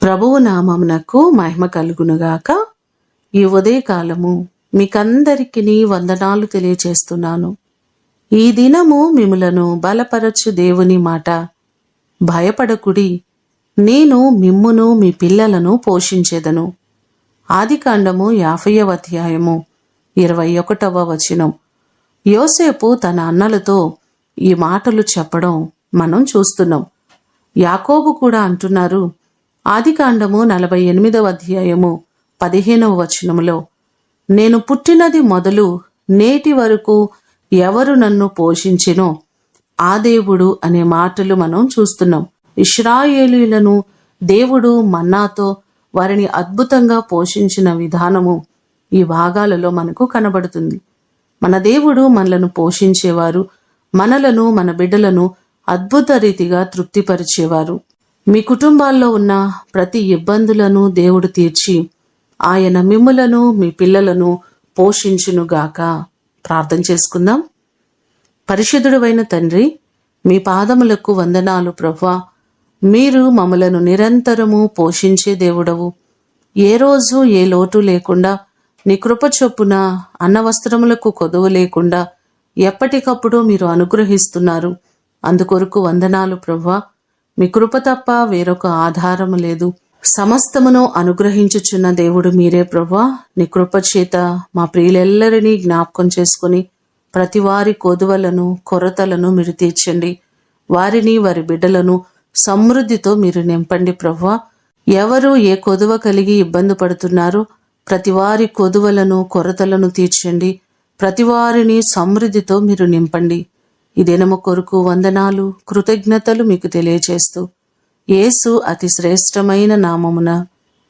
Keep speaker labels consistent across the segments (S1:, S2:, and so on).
S1: ప్రభువు నామమునకు మహిమ కలుగునుగాక. ఈ ఉదయకాలము మీకందరికీ వందనాలు తెలియచేస్తున్నాను. ఈ దినము మిమ్ములను బలపరచు దేవుని మాట, భయపడకుడి, నేను మిమ్మును మీ పిల్లలను పోషించెదను. ఆదికాండము 50వ అధ్యాయము 21వ వచనం. యోసేపు తన అన్నలతో ఈ మాటలు చెప్పడం మనం చూస్తున్నాం. యాకోబు కూడా అంటున్నారు, ఆదికాండము 48వ అధ్యాయము 15వ వచనములో, నేను పుట్టినది మొదలు నేటి వరకు ఎవరు నన్ను పోషించెనో ఆ దేవుడు అనే మాటలు మనం చూస్తున్నాం. ఇశ్రాయేలీయులను దేవుడు మన్నాతో వారిని అద్భుతంగా పోషించిన విధానము ఈ భాగాలలో మనకు కనబడుతుంది. మన దేవుడు మనలను పోషించేవారు, మనలను మన బిడ్డలను అద్భుత రీతిగా తృప్తిపరిచేవారు. మీ కుటుంబాల్లో ఉన్న ప్రతి ఇబ్బందులను దేవుడు తీర్చి ఆయన మిమ్ములను మీ పిల్లలను పోషించునుగాక. ప్రార్థన చేసుకుందాం. పరిశుద్ధుడైన తండ్రి, మీ పాదములకు వందనాలు ప్రభువా. మీరు మమ్మలను నిరంతరము పోషించే దేవుడవు. ఏ రోజు ఏ లోటు లేకుండా నీ కృప చొప్పున అన్నవస్త్రములకు కొదువు లేకుండా ఎప్పటికప్పుడు మీరు అనుగ్రహిస్తున్నారు. అందుకొరకు వందనాలు ప్రభువా. మీ కృప తప్ప వేరొక ఆధారము లేదు. సమస్తమును అనుగ్రహించుచున్న దేవుడు మీరే ప్రభువా. నీ కృప చేత మా ప్రియులెల్లరినీ జ్ఞాపకం చేసుకుని ప్రతి వారి కొదువలను కొరతలను మీరు తీర్చండి. వారిని వారి బిడ్డలను సమృద్ధితో మీరు నింపండి ప్రభువా. ఎవరు ఏ కొదువ కలిగి ఇబ్బంది పడుతున్నారో ప్రతి వారి కొదువలను కొరతలను తీర్చండి. ప్రతి వారిని సమృద్ధితో మీరు నింపండి. ఈ దినము కొరకు వందనాలు కృతజ్ఞతలు మీకు తెలియజేస్తూ యేసు అతి శ్రేష్టమైన నామమున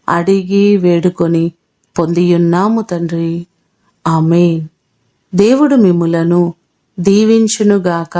S1: అడిగి వేడుకొని పొందియున్నాము తండ్రి, ఆమేన్. దేవుడు మిమ్ములను దీవించునుగాక.